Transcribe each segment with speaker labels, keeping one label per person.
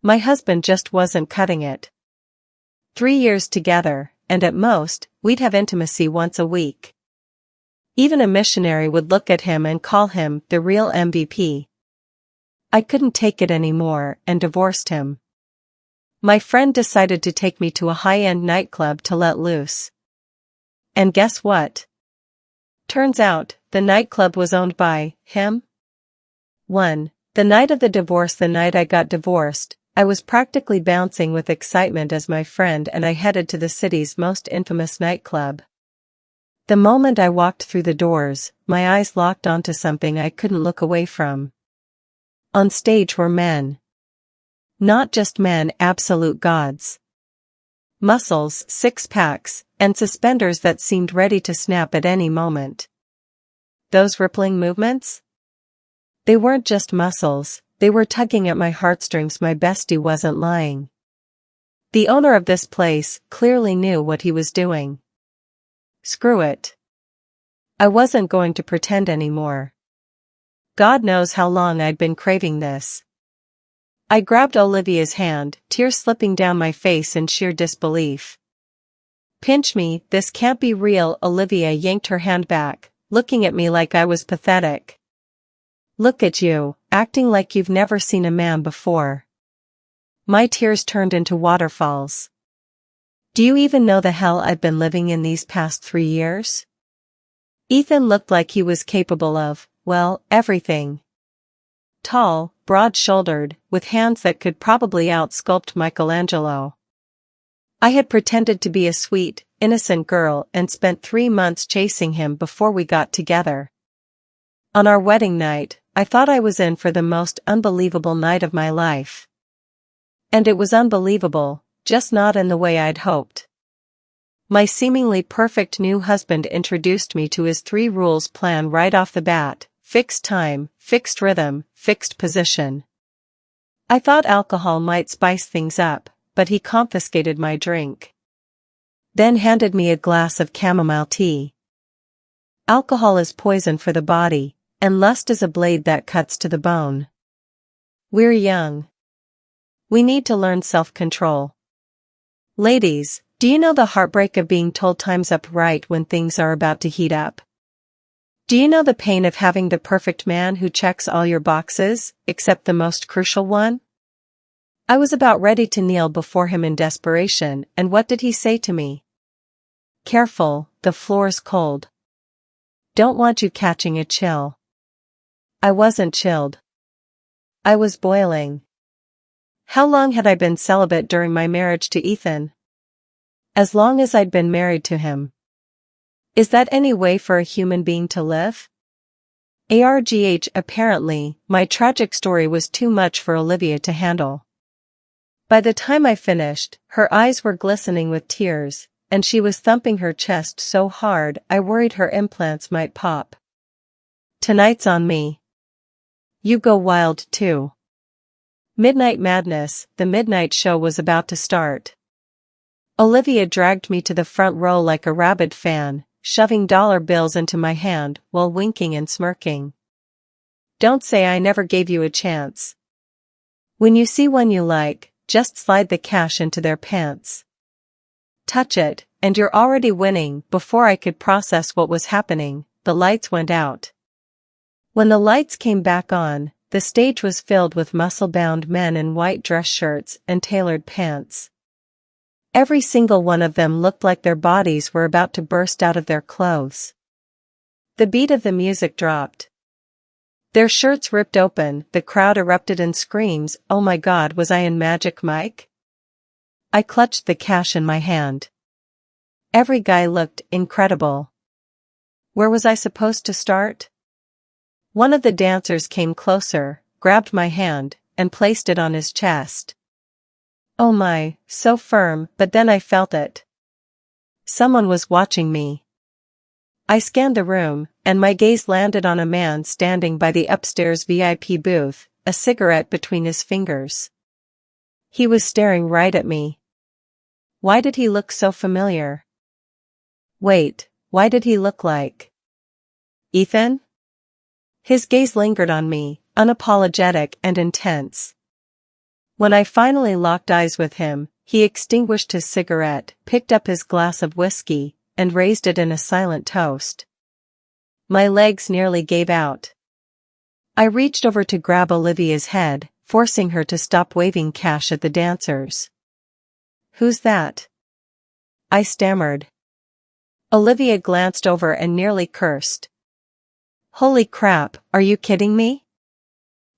Speaker 1: My husband just wasn't cutting it. 3 years together, and at most, we'd have intimacy once a week. Even a missionary would look at him and call him the real MVP. I couldn't take it anymore and divorced him. My friend decided to take me to a high-end nightclub to let loose. And guess what? Turns out, the nightclub was owned by him. 1. The night of the divorce, the night I got divorced, I was practically bouncing with excitement as my friend and I headed to the city's most infamous nightclub. The moment I walked through the doors, my eyes locked onto something I couldn't look away from. On stage were men. Not just men, absolute gods. Muscles, six-packs, and suspenders that seemed ready to snap at any moment. Those rippling movements? They weren't just muscles, they were tugging at my heartstrings. My bestie wasn't lying. The owner of this place clearly knew what he was doing. Screw it. I wasn't going to pretend anymore. God knows how long I'd been craving this. I grabbed Olivia's hand, tears slipping down my face in sheer disbelief. Pinch me, this can't be real. Olivia yanked her hand back, looking at me like I was pathetic. Look at you, acting like you've never seen a man before. My tears turned into waterfalls. Do you even know the hell I've been living in these past 3 years? Ethan looked like he was capable of, well, everything. Tall, broad-shouldered, with hands that could probably out-sculpt Michelangelo. I had pretended to be a sweet, innocent girl and spent 3 months chasing him before we got together. On our wedding night, I thought I was in for the most unbelievable night of my life. And it was unbelievable, just not in the way I'd hoped. My seemingly perfect new husband introduced me to his 3 rules plan right off the bat: fixed time, fixed rhythm, fixed position. I thought alcohol might spice things up, but he confiscated my drink. Then handed me a glass of chamomile tea. Alcohol is poison for the body, and lust is a blade that cuts to the bone. We're young. We need to learn self-control. Ladies, do you know the heartbreak of being told time's up right when things are about to heat up? Do you know the pain of having the perfect man who checks all your boxes, except the most crucial one? I was about ready to kneel before him in desperation, and what did he say to me? Careful, the floor's cold. Don't want you catching a chill. I wasn't chilled. I was boiling. How long had I been celibate during my marriage to Ethan? As long as I'd been married to him. Is that any way for a human being to live? Argh, apparently, my tragic story was too much for Olivia to handle. By the time I finished, her eyes were glistening with tears, and she was thumping her chest so hard I worried her implants might pop. Tonight's on me. You go wild too. Midnight Madness, the midnight show was about to start. Olivia dragged me to the front row like a rabid fan, shoving dollar bills into my hand while winking and smirking. Don't say I never gave you a chance. When you see one you like, just slide the cash into their pants. Touch it, and you're already winning. Before I could process what was happening, the lights went out. When the lights came back on, the stage was filled with muscle-bound men in white dress shirts and tailored pants. Every single one of them looked like their bodies were about to burst out of their clothes. The beat of the music dropped. Their shirts ripped open, the crowd erupted in screams. Oh my God, was I in Magic Mike? I clutched the cash in my hand. Every guy looked incredible. Where was I supposed to start? One of the dancers came closer, grabbed my hand, and placed it on his chest. Oh my, so firm, but then I felt it. Someone was watching me. I scanned the room, and my gaze landed on a man standing by the upstairs VIP booth, a cigarette between his fingers. He was staring right at me. Why did he look so familiar? Wait, why did he look like Ethan? His gaze lingered on me, unapologetic and intense. When I finally locked eyes with him, he extinguished his cigarette, picked up his glass of whiskey, and raised it in a silent toast. My legs nearly gave out. I reached over to grab Olivia's head, forcing her to stop waving cash at the dancers. "Who's that?" I stammered. Olivia glanced over and nearly cursed. "Holy crap, are you kidding me?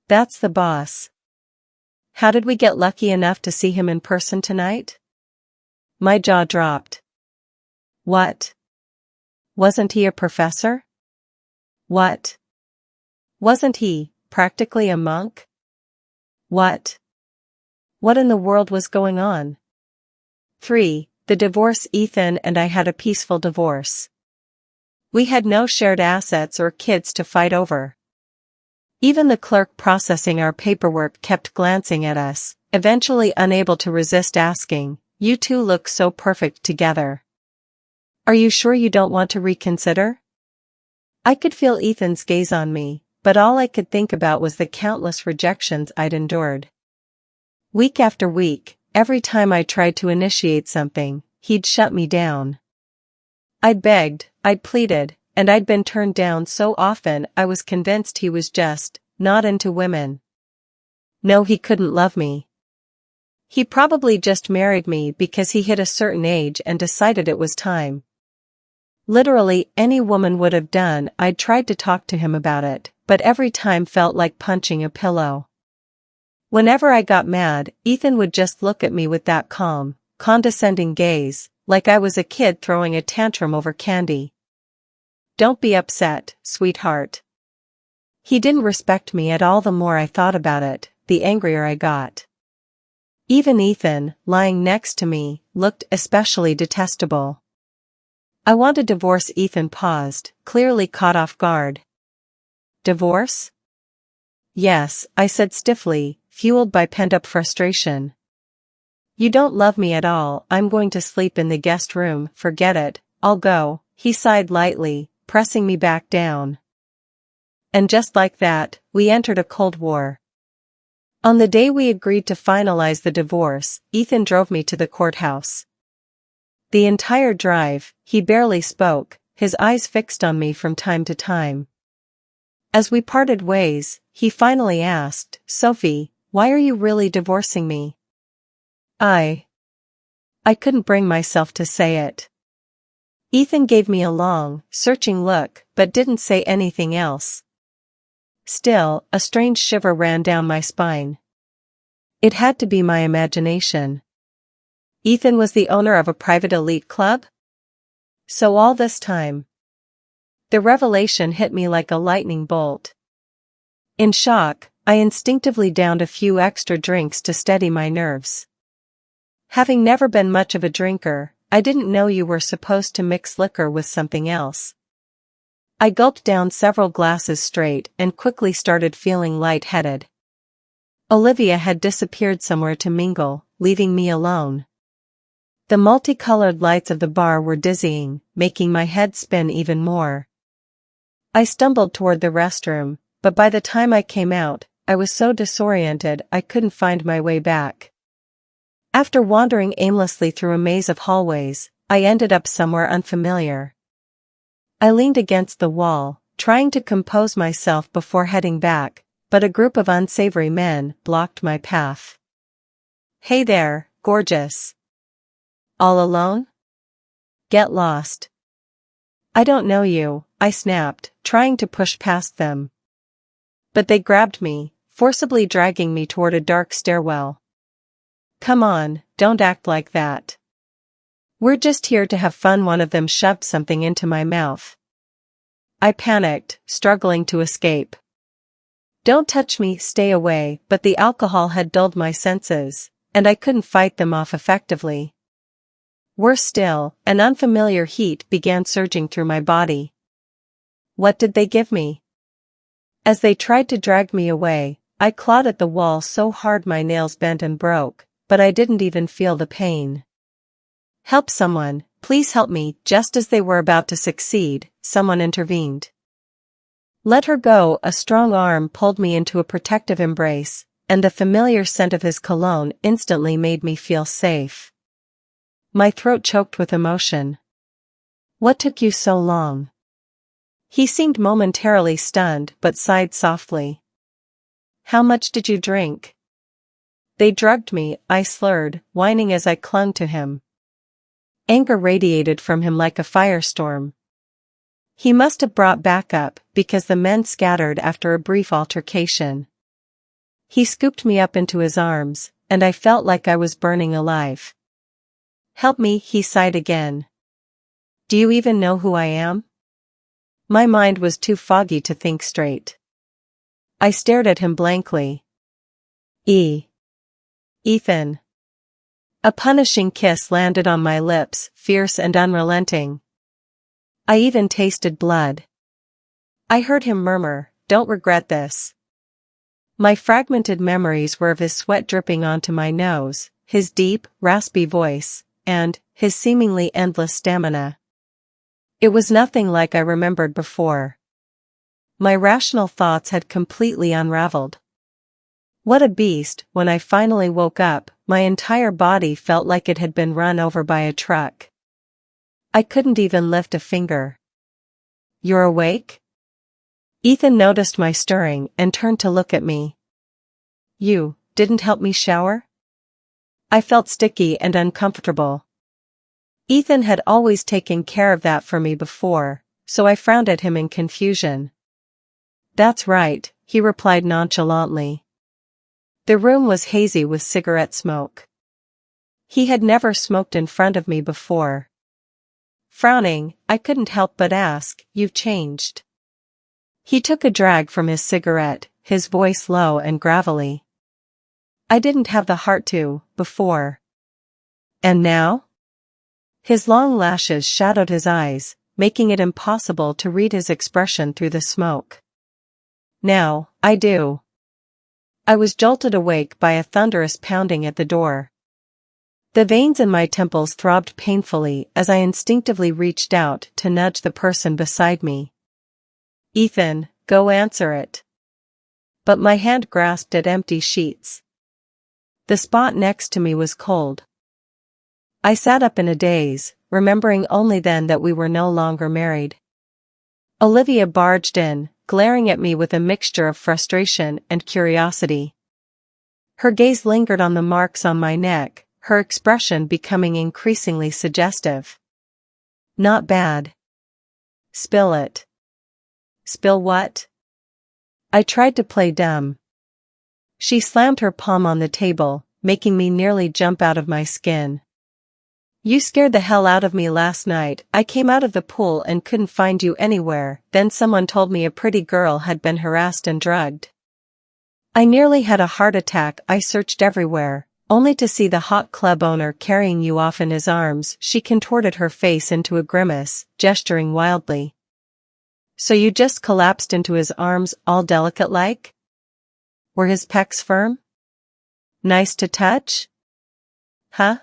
Speaker 1: That's the boss. How did we get lucky enough to see him in person tonight?" My jaw dropped. What? Wasn't he a professor? What? Wasn't he, practically a monk? What? What in the world was going on? 3. The divorce. Ethan and I had a peaceful divorce. We had no shared assets or kids to fight over. Even the clerk processing our paperwork kept glancing at us, eventually unable to resist asking, "You two look so perfect together. Are you sure you don't want to reconsider?" I could feel Ethan's gaze on me, but all I could think about was the countless rejections I'd endured. Week after week, every time I tried to initiate something, he'd shut me down. I'd begged, I'd pleaded, and I'd been turned down so often I was convinced he was just not into women. No, he couldn't love me. He probably just married me because he hit a certain age and decided it was time. Literally any woman would have done. I'd tried to talk to him about it, but every time felt like punching a pillow. Whenever I got mad, Ethan would just look at me with that calm, condescending gaze, like I was a kid throwing a tantrum over candy. "Don't be upset, sweetheart." He didn't respect me at all. The more I thought about it, the angrier I got. Even Ethan, lying next to me, looked especially detestable. "I want a divorce." Ethan paused, clearly caught off guard. "Divorce?" "Yes," I said stiffly, fueled by pent-up frustration. "You don't love me at all." "I'm going to sleep in the guest room." "Forget it, I'll go." He sighed lightly, pressing me back down. And just like that, we entered a cold war. On the day we agreed to finalize the divorce, Ethan drove me to the courthouse. The entire drive, he barely spoke, his eyes fixed on me from time to time. As we parted ways, he finally asked, "Sophie, why are you really divorcing me?" I couldn't bring myself to say it. Ethan gave me a long, searching look, but didn't say anything else. Still, a strange shiver ran down my spine. It had to be my imagination. Ethan was the owner of a private elite club? So all this time. The revelation hit me like a lightning bolt. In shock, I instinctively downed a few extra drinks to steady my nerves. Having never been much of a drinker, I didn't know you were supposed to mix liquor with something else. I gulped down several glasses straight and quickly started feeling lightheaded. Olivia had disappeared somewhere to mingle, leaving me alone. The multicolored lights of the bar were dizzying, making my head spin even more. I stumbled toward the restroom, but by the time I came out, I was so disoriented I couldn't find my way back. After wandering aimlessly through a maze of hallways, I ended up somewhere unfamiliar. I leaned against the wall, trying to compose myself before heading back, but a group of unsavory men blocked my path. "Hey there, gorgeous. All alone? Get lost." "I don't know you," I snapped, trying to push past them. But they grabbed me, forcibly dragging me toward a dark stairwell. "Come on, don't act like that. We're just here to have fun." One of them shoved something into my mouth. I panicked, struggling to escape. "Don't touch me, stay away," but the alcohol had dulled my senses, and I couldn't fight them off effectively. Worse still, an unfamiliar heat began surging through my body. What did they give me? As they tried to drag me away, I clawed at the wall so hard my nails bent and broke, but I didn't even feel the pain. "Help someone, please help me." Just as they were about to succeed, someone intervened. "Let her go." A strong arm pulled me into a protective embrace, and the familiar scent of his cologne instantly made me feel safe. My throat choked with emotion. "What took you so long?" He seemed momentarily stunned but sighed softly. "How much did you drink?" "They drugged me," I slurred, whining as I clung to him. Anger radiated from him like a firestorm. He must have brought backup, because the men scattered after a brief altercation. He scooped me up into his arms, and I felt like I was burning alive. "Help me," he sighed again. "Do you even know who I am?" My mind was too foggy to think straight. I stared at him blankly. Ethan. A punishing kiss landed on my lips, fierce and unrelenting. I even tasted blood. I heard him murmur, "Don't regret this." My fragmented memories were of his sweat dripping onto my nose, his deep, raspy voice, and his seemingly endless stamina. It was nothing like I remembered before. My rational thoughts had completely unraveled. What a beast! When I finally woke up, my entire body felt like it had been run over by a truck. I couldn't even lift a finger. "You're awake?" Ethan noticed my stirring and turned to look at me. "You didn't help me shower?" I felt sticky and uncomfortable. Ethan had always taken care of that for me before, so I frowned at him in confusion. "That's right," he replied nonchalantly. The room was hazy with cigarette smoke. He had never smoked in front of me before. Frowning, I couldn't help but ask, "You've changed." He took a drag from his cigarette, his voice low and gravelly. "I didn't have the heart to, before." "And now?" His long lashes shadowed his eyes, making it impossible to read his expression through the smoke. "Now, I do." I was jolted awake by a thunderous pounding at the door. The veins in my temples throbbed painfully as I instinctively reached out to nudge the person beside me. "Ethan, go answer it." But my hand grasped at empty sheets. The spot next to me was cold. I sat up in a daze, remembering only then that we were no longer married. Olivia barged in, glaring at me with a mixture of frustration and curiosity. Her gaze lingered on the marks on my neck, her expression becoming increasingly suggestive. "Not bad." "Spill it." "Spill what?" I tried to play dumb. She slammed her palm on the table, making me nearly jump out of my skin. "You scared the hell out of me last night. I came out of the pool and couldn't find you anywhere, then someone told me a pretty girl had been harassed and drugged. I nearly had a heart attack. I searched everywhere, only to see the hot club owner carrying you off in his arms." She contorted her face into a grimace, gesturing wildly. "So you just collapsed into his arms, all delicate-like? Were his pecs firm? Nice to touch? Huh?"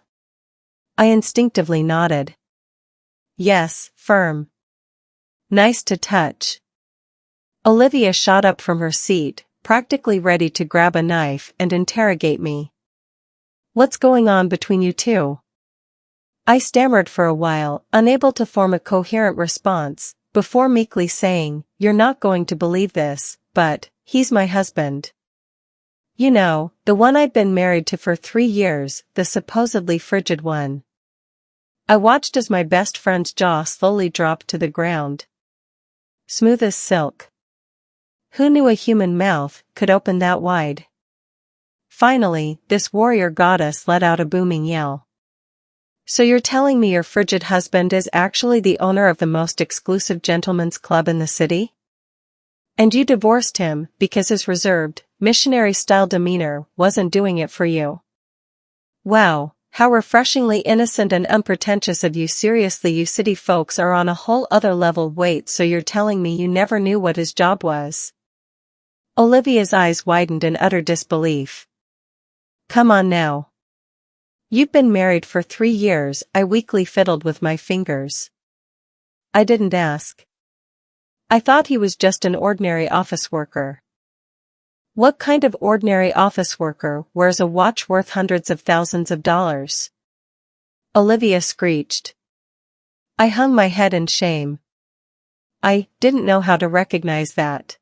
Speaker 1: I instinctively nodded. "Yes, firm. Nice to touch." Olivia shot up from her seat, practically ready to grab a knife and interrogate me. "What's going on between you two?" I stammered for a while, unable to form a coherent response, before meekly saying, "You're not going to believe this, but he's my husband. You know, the one I'd been married to for 3 years, the supposedly frigid one." I watched as my best friend's jaw slowly dropped to the ground. Smooth as silk. Who knew a human mouth could open that wide? Finally, this warrior goddess let out a booming yell. "So you're telling me your frigid husband is actually the owner of the most exclusive gentlemen's club in the city? And you divorced him because his reserved, missionary-style demeanor wasn't doing it for you? Wow, how refreshingly innocent and unpretentious of you. Seriously, you city folks are on a whole other level. Wait, so you're telling me you never knew what his job was?" Olivia's eyes widened in utter disbelief. "Come on now. You've been married for 3 years." I weakly fiddled with my fingers. "I didn't ask. I thought he was just an ordinary office worker." What kind of ordinary office worker wears a watch worth hundreds of thousands of dollars? Olivia screeched. I hung my head in shame. I didn't know how to recognize that.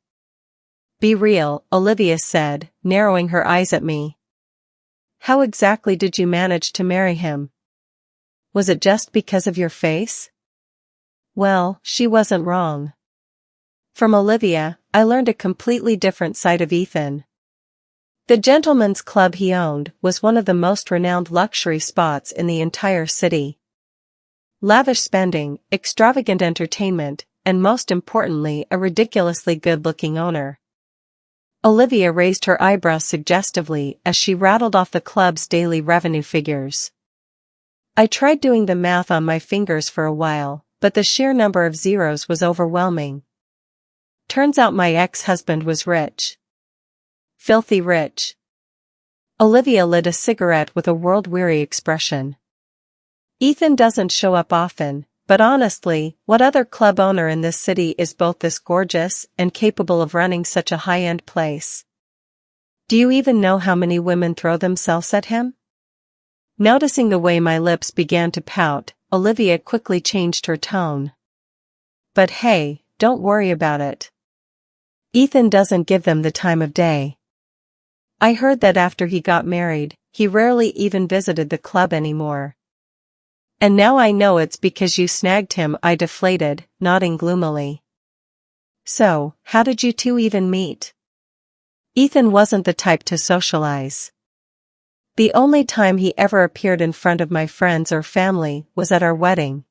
Speaker 1: Be real, Olivia said, narrowing her eyes at me. How exactly did you manage to marry him? Was it just because of your face? Well, she wasn't wrong. From Olivia, I learned a completely different side of Ethan. The gentleman's club he owned was one of the most renowned luxury spots in the entire city. Lavish spending, extravagant entertainment, and most importantly a ridiculously good-looking owner. Olivia raised her eyebrows suggestively as she rattled off the club's daily revenue figures. I tried doing the math on my fingers for a while, but the sheer number of zeros was overwhelming. Turns out my ex-husband was rich. Filthy rich. Olivia lit a cigarette with a world-weary expression. Ethan doesn't show up often, but honestly, what other club owner in this city is both this gorgeous and capable of running such a high-end place? Do you even know how many women throw themselves at him? Noticing the way my lips began to pout, Olivia quickly changed her tone. But hey, don't worry about it. Ethan doesn't give them the time of day. I heard that after he got married, he rarely even visited the club anymore. And now I know it's because you snagged him, I deflated, nodding gloomily. So, how did you two even meet? Ethan wasn't the type to socialize. The only time he ever appeared in front of my friends or family was at our wedding.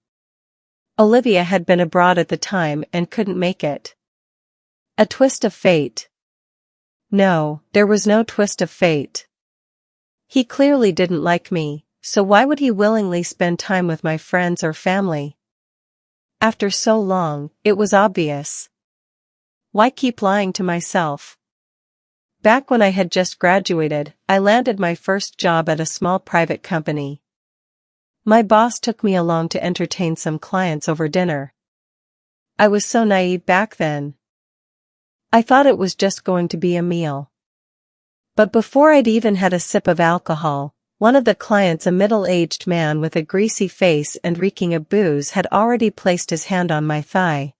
Speaker 1: Olivia had been abroad at the time and couldn't make it. A twist of fate. No, there was no twist of fate. He clearly didn't like me, so why would he willingly spend time with my friends or family? After so long, it was obvious. Why keep lying to myself? Back when I had just graduated, I landed my first job at a small private company. My boss took me along to entertain some clients over dinner. I was so naive back then. I thought it was just going to be a meal. But before I'd even had a sip of alcohol, one of the clients, a middle-aged man with a greasy face and reeking of booze, had already placed his hand on my thigh.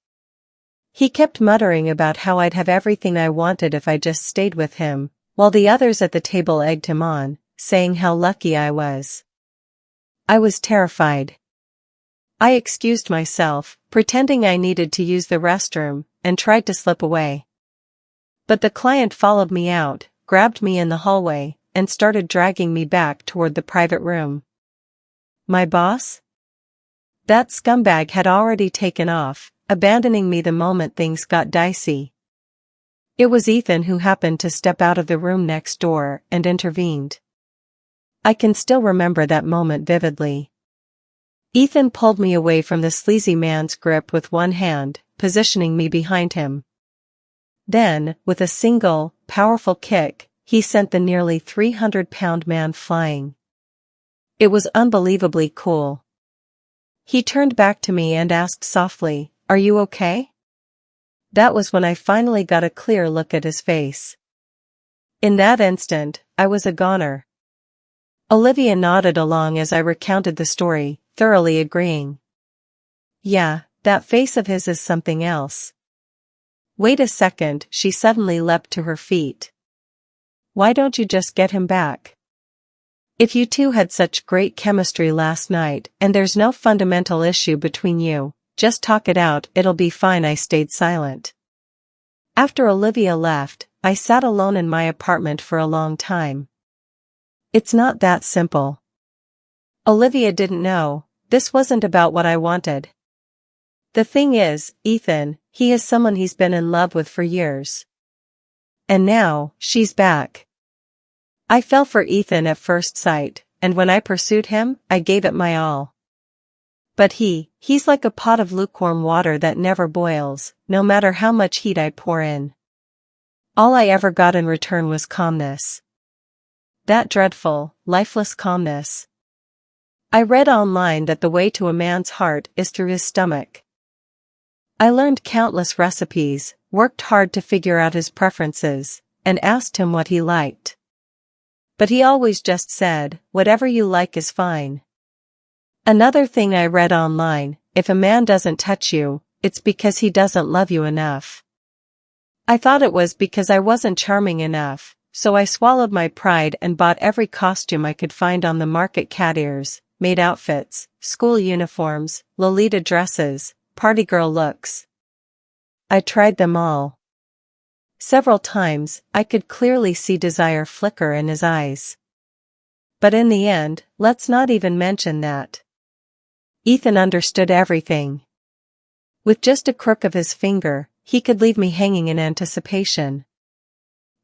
Speaker 1: He kept muttering about how I'd have everything I wanted if I just stayed with him, while the others at the table egged him on, saying how lucky I was. I was terrified. I excused myself, pretending I needed to use the restroom, and tried to slip away. But the client followed me out, grabbed me in the hallway, and started dragging me back toward the private room. My boss? That scumbag had already taken off, abandoning me the moment things got dicey. It was Ethan who happened to step out of the room next door and intervened. I can still remember that moment vividly. Ethan pulled me away from the sleazy man's grip with one hand, positioning me behind him. Then, with a single, powerful kick, he sent the nearly 300-pound man flying. It was unbelievably cool. He turned back to me and asked softly, "Are you okay?" That was when I finally got a clear look at his face. In that instant, I was a goner. Olivia nodded along as I recounted the story, thoroughly agreeing. Yeah, that face of his is something else. Wait a second, she suddenly leapt to her feet. Why don't you just get him back? If you two had such great chemistry last night and there's no fundamental issue between you, just talk it out, it'll be fine. I stayed silent. After Olivia left, I sat alone in my apartment for a long time. It's not that simple. Olivia didn't know, this wasn't about what I wanted. The thing is, Ethan, he is someone he's been in love with for years. And now, she's back. I fell for Ethan at first sight, and when I pursued him, I gave it my all. But he's like a pot of lukewarm water that never boils, no matter how much heat I pour in. All I ever got in return was calmness. That dreadful, lifeless calmness. I read online that the way to a man's heart is through his stomach. I learned countless recipes, worked hard to figure out his preferences, and asked him what he liked. But he always just said, "Whatever you like is fine." Another thing I read online, if a man doesn't touch you, it's because he doesn't love you enough. I thought it was because I wasn't charming enough, so I swallowed my pride and bought every costume I could find on the market: cat ears, maid outfits, school uniforms, Lolita dresses, party girl looks. I tried them all. Several times, I could clearly see desire flicker in his eyes. But in the end, let's not even mention that. Ethan understood everything. With just a crook of his finger, he could leave me hanging in anticipation.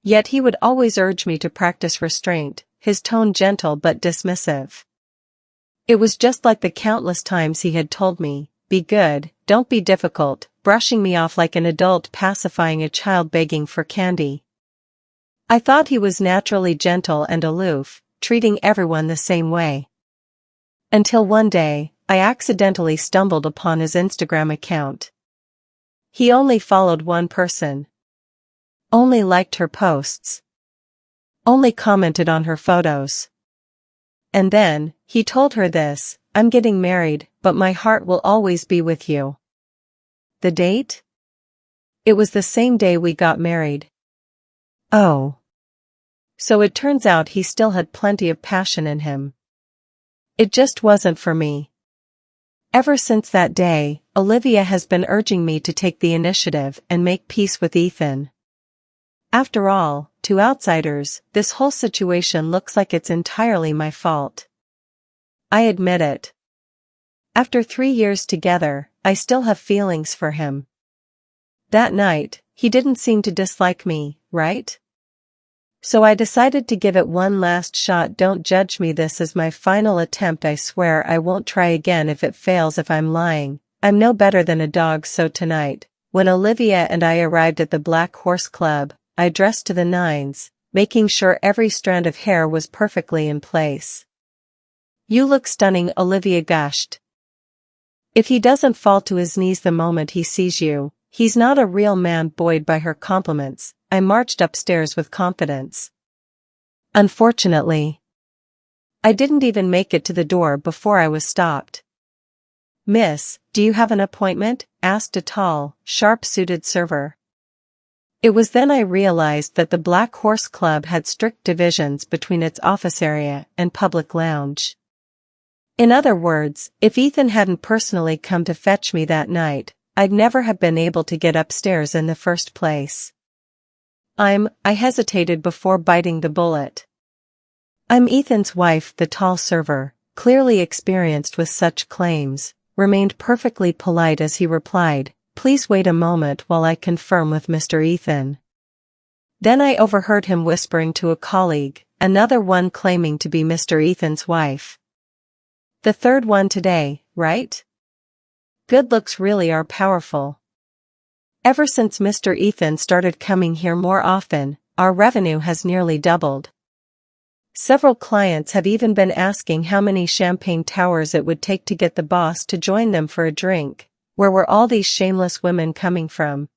Speaker 1: Yet he would always urge me to practice restraint, his tone gentle but dismissive. It was just like the countless times he had told me, "Be good, don't be difficult," brushing me off like an adult pacifying a child begging for candy. I thought he was naturally gentle and aloof, treating everyone the same way. Until one day, I accidentally stumbled upon his Instagram account. He only followed one person. Only liked her posts. Only commented on her photos. And then, he told her this: "I'm getting married, but my heart will always be with you." The date? It was the same day we got married. Oh. So it turns out he still had plenty of passion in him. It just wasn't for me. Ever since that day, Olivia has been urging me to take the initiative and make peace with Ethan. After all, to outsiders, this whole situation looks like it's entirely my fault. I admit it. After 3 years together, I still have feelings for him. That night, he didn't seem to dislike me, right? So I decided to give it one last shot. Don't judge me, this is my final attempt. I swear I won't try again. If it fails, if I'm lying, I'm no better than a dog. So tonight, when Olivia and I arrived at the Black Horse Club, I dressed to the nines, making sure every strand of hair was perfectly in place. "You look stunning," Olivia gushed. If he doesn't fall to his knees the moment he sees you, he's not a real man. Buoyed by her compliments, I marched upstairs with confidence. Unfortunately, I didn't even make it to the door before I was stopped. "Miss, do you have an appointment?" asked a tall, sharp-suited server. It was then I realized that the Black Horse Club had strict divisions between its office area and public lounge. In other words, if Ethan hadn't personally come to fetch me that night, I'd never have been able to get upstairs in the first place. I hesitated before biting the bullet. "I'm Ethan's wife." The tall server, clearly experienced with such claims, remained perfectly polite as he replied, "Please wait a moment while I confirm with Mr. Ethan." Then I overheard him whispering to a colleague, another one claiming to be Mr. Ethan's wife. "The third one today, right? Good looks really are powerful." Ever since Mr. Ethan started coming here more often, our revenue has nearly doubled. Several clients have even been asking how many champagne towers it would take to get the boss to join them for a drink. Where were all these shameless women coming from?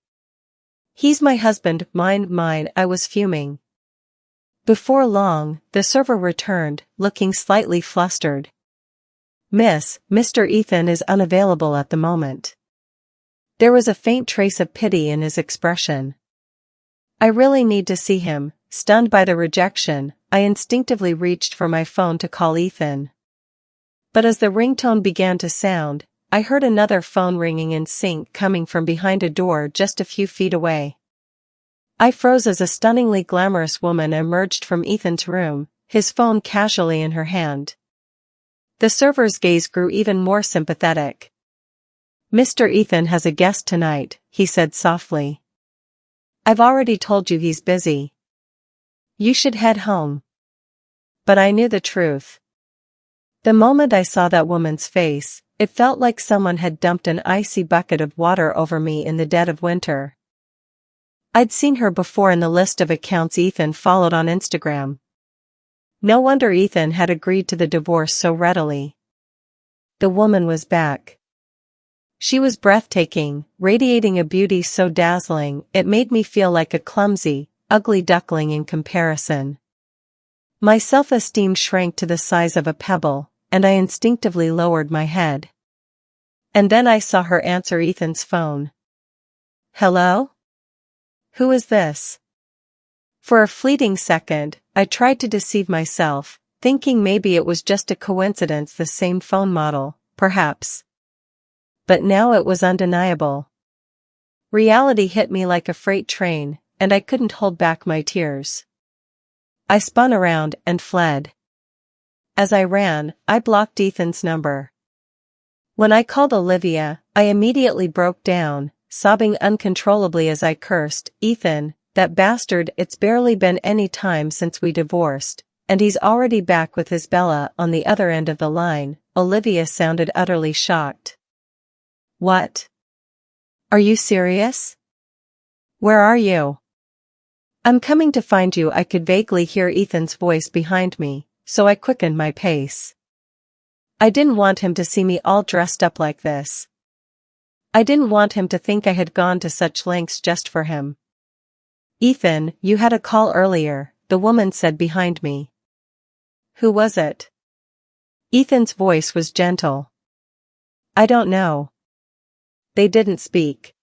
Speaker 1: "He's my husband, mine." I was fuming. Before long, the server returned, looking slightly flustered. "Miss, Mr. Ethan is unavailable at the moment." There was a faint trace of pity in his expression. "I really need to see him." Stunned by the rejection, I instinctively reached for my phone to call Ethan. But as the ringtone began to sound, I heard another phone ringing in sync coming from behind a door just a few feet away. I froze as a stunningly glamorous woman emerged from Ethan's room, his phone casually in her hand. The server's gaze grew even more sympathetic. "Mr. Ethan has a guest tonight," he said softly. "I've already told you he's busy. You should head home." But I knew the truth. The moment I saw that woman's face, it felt like someone had dumped an icy bucket of water over me in the dead of winter. I'd seen her before in the list of accounts Ethan followed on Instagram. No wonder Ethan had agreed to the divorce so readily. The woman was back. She was breathtaking, radiating a beauty so dazzling it made me feel like a clumsy, ugly duckling in comparison. My self-esteem shrank to the size of a pebble, and I instinctively lowered my head. And then I saw her answer Ethan's phone. "Hello? Who is this?" For a fleeting second, I tried to deceive myself, thinking maybe it was just a coincidence, the same phone model, perhaps. But now it was undeniable. Reality hit me like a freight train, and I couldn't hold back my tears. I spun around and fled. As I ran, I blocked Ethan's number. When I called Olivia, I immediately broke down, sobbing uncontrollably as I cursed, "Ethan, that bastard, it's barely been any time since we divorced, and he's already back with his Bella." On the other end of the line, Olivia sounded utterly shocked. "What? Are you serious? Where are you?" "I'm coming to find you." I could vaguely hear Ethan's voice behind me, so I quickened my pace. I didn't want him to see me all dressed up like this. I didn't want him to think I had gone to such lengths just for him. "Ethan, you had a call earlier," the woman said behind me. "Who was it?" Ethan's voice was gentle. "I don't know. They didn't speak."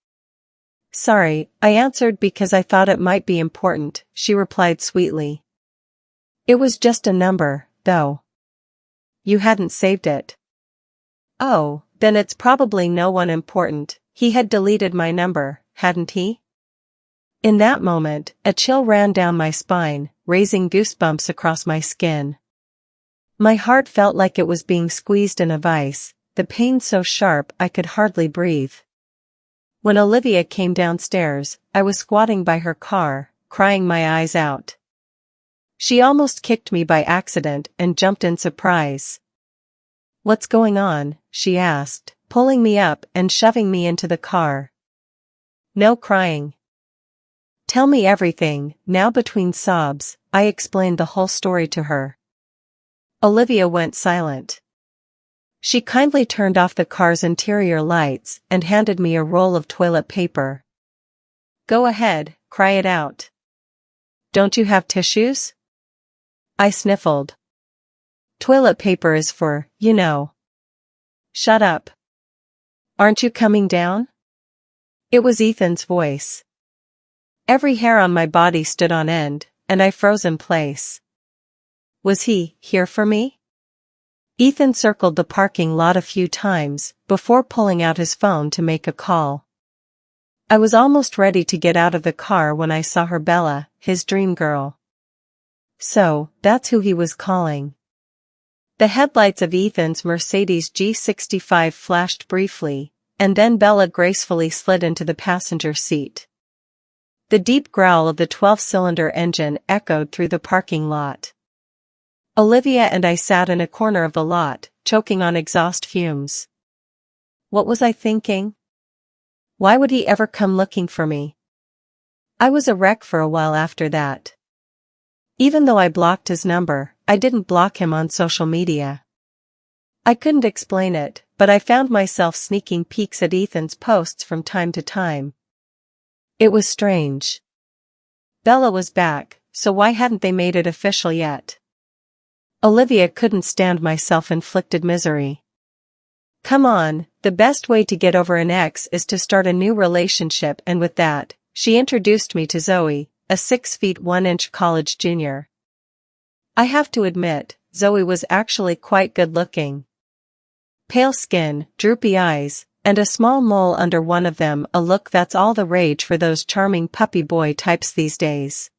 Speaker 1: "Sorry," I answered because I thought it might be important. She replied sweetly. "It was just a number, though. You hadn't saved it." "Oh, then it's probably no one important." He had deleted my number, hadn't he? In that moment, a chill ran down my spine, raising goosebumps across my skin. My heart felt like it was being squeezed in a vice, the pain so sharp I could hardly breathe. When Olivia came downstairs, I was squatting by her car, crying my eyes out. She almost kicked me by accident and jumped in surprise. "What's going on?" she asked, pulling me up and shoving me into the car. "No crying. Tell me everything." Now, between sobs, I explained the whole story to her. Olivia went silent. She kindly turned off the car's interior lights and handed me a roll of toilet paper. "Go ahead, cry it out. Don't you have tissues?" I sniffled. "Toilet paper is for, you know." "Shut up. Aren't you coming down?" It was Ethan's voice. Every hair on my body stood on end, and I froze in place. Was he here for me? Ethan circled the parking lot a few times before pulling out his phone to make a call. I was almost ready to get out of the car when I saw her Bella, his dream girl. So, that's who he was calling. The headlights of Ethan's Mercedes G65 flashed briefly, and then Bella gracefully slid into the passenger seat. The deep growl of the 12-cylinder engine echoed through the parking lot. Olivia and I sat in a corner of the lot, choking on exhaust fumes. What was I thinking? Why would he ever come looking for me? I was a wreck for a while after that. Even though I blocked his number, I didn't block him on social media. I couldn't explain it, but I found myself sneaking peeks at Ethan's posts from time to time. It was strange. Bella was back, so why hadn't they made it official yet? Olivia couldn't stand my self-inflicted misery. Come on, the best way to get over an ex is to start a new relationship, and with that, she introduced me to Zoe, a 6'1" college junior. I have to admit, Zoe was actually quite good-looking. Pale skin, droopy eyes, and a small mole under one of them, a look that's all the rage for those charming puppy boy types these days.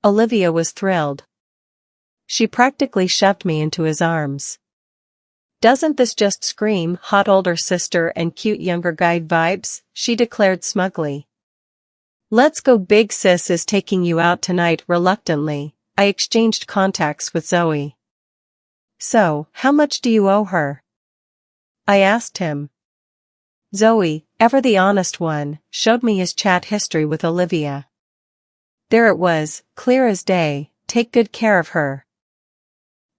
Speaker 1: Olivia was thrilled. She practically shoved me into his arms. Doesn't this just scream hot older sister and cute younger guy vibes? She declared smugly. Let's go, big sis is taking you out tonight. Reluctantly, I exchanged contacts with Zoe. So, how much do you owe her? I asked him. Zoe, ever the honest one, showed me his chat history with Olivia. There it was, clear as day, take good care of her.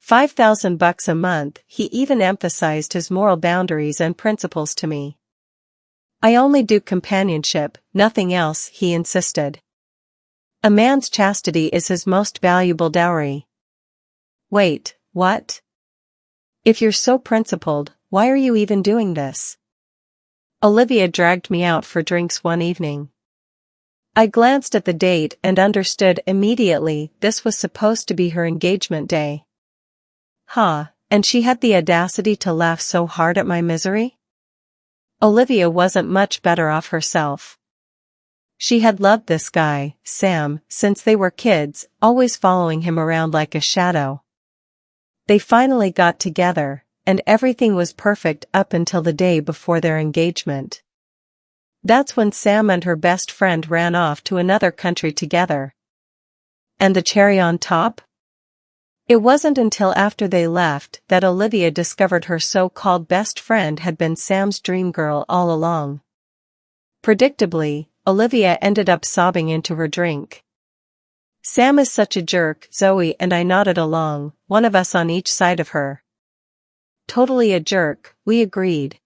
Speaker 1: $5,000 a month. He even emphasized his moral boundaries and principles to me. I only do companionship, nothing else, he insisted. A man's chastity is his most valuable dowry. Wait, what? If you're so principled, why are you even doing this? Olivia dragged me out for drinks one evening. I glanced at the date and understood immediately this was supposed to be her engagement day. And she had the audacity to laugh so hard at my misery? Olivia wasn't much better off herself. She had loved this guy, Sam, since they were kids, always following him around like a shadow. They finally got together, and everything was perfect up until the day before their engagement. That's when Sam and her best friend ran off to another country together. And the cherry on top? It wasn't until after they left that Olivia discovered her so-called best friend had been Sam's dream girl all along. Predictably, Olivia ended up sobbing into her drink. Sam is such a jerk, Zoe and I nodded along, one of us on each side of her. Totally a jerk, we agreed.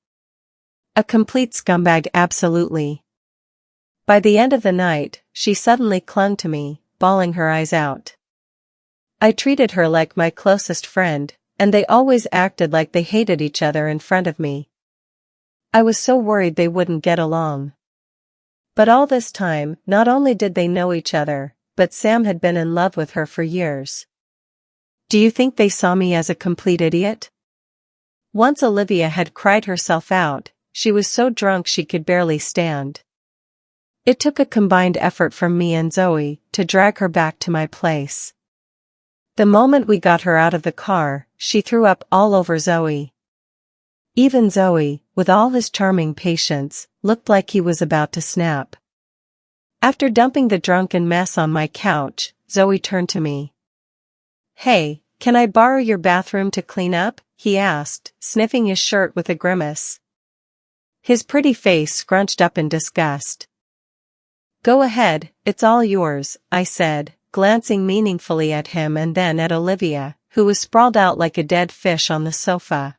Speaker 1: A complete scumbag, absolutely. By the end of the night, she suddenly clung to me, bawling her eyes out. I treated her like my closest friend, and they always acted like they hated each other in front of me. I was so worried they wouldn't get along. But all this time, not only did they know each other, but Sam had been in love with her for years. Do you think they saw me as a complete idiot? Once Olivia had cried herself out, she was so drunk she could barely stand. It took a combined effort from me and Zoe to drag her back to my place. The moment we got her out of the car, she threw up all over Zoe. Even Zoe, with all his charming patience, looked like he was about to snap. After dumping the drunken mess on my couch, Zoe turned to me. "Hey, can I borrow your bathroom to clean up?" he asked, sniffing his shirt with a grimace. His pretty face scrunched up in disgust. "Go ahead, it's all yours," I said, glancing meaningfully at him and then at Olivia, who was sprawled out like a dead fish on the sofa.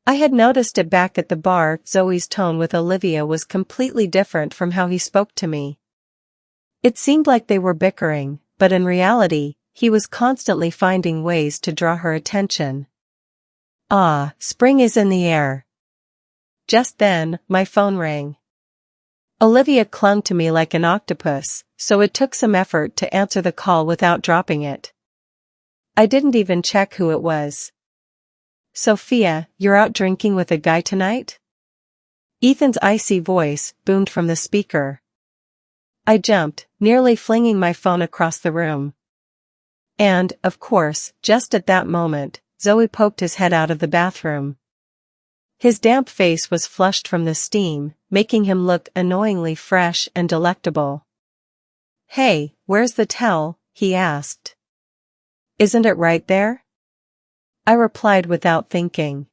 Speaker 1: I had noticed it back at the bar. Zoe's tone with Olivia was completely different from how he spoke to me. It seemed like they were bickering, but in reality, he was constantly finding ways to draw her attention. Spring is in the air. Just then, my phone rang. Olivia clung to me like an octopus, so it took some effort to answer the call without dropping it. I didn't even check who it was. "Sophia, you're out drinking with a guy tonight?" Ethan's icy voice boomed from the speaker. I jumped, nearly flinging my phone across the room. And, of course, just at that moment, Zoe poked his head out of the bathroom. His damp face was flushed from the steam, making him look annoyingly fresh and delectable. "Hey, where's the towel?" he asked. "Isn't it right there?" I replied without thinking.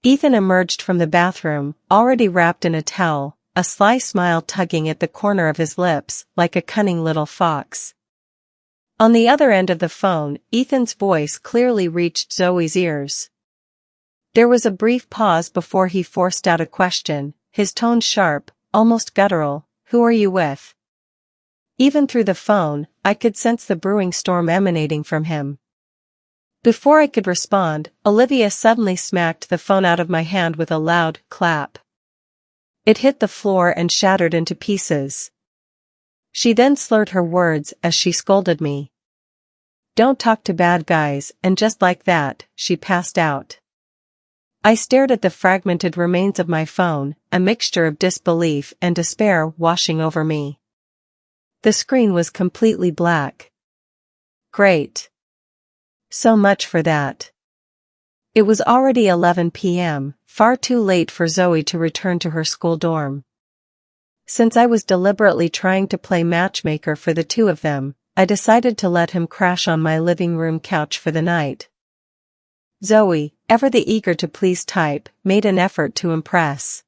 Speaker 1: Ethan emerged from the bathroom, already wrapped in a towel, a sly smile tugging at the corner of his lips, like a cunning little fox. On the other end of the phone, Ethan's voice clearly reached Zoe's ears. There was a brief pause before he forced out a question, his tone sharp, almost guttural. "Who are you with?" Even through the phone, I could sense the brewing storm emanating from him. Before I could respond, Olivia suddenly smacked the phone out of my hand with a loud clap. It hit the floor and shattered into pieces. She then slurred her words as she scolded me. "Don't talk to bad guys," and just like that, she passed out. I stared at the fragmented remains of my phone, a mixture of disbelief and despair washing over me. The screen was completely black. Great. So much for that. It was already 11 p.m., far too late for Zoe to return to her school dorm. Since I was deliberately trying to play matchmaker for the two of them, I decided to let him crash on my living room couch for the night. Zoe, ever the eager-to-please type, made an effort to impress.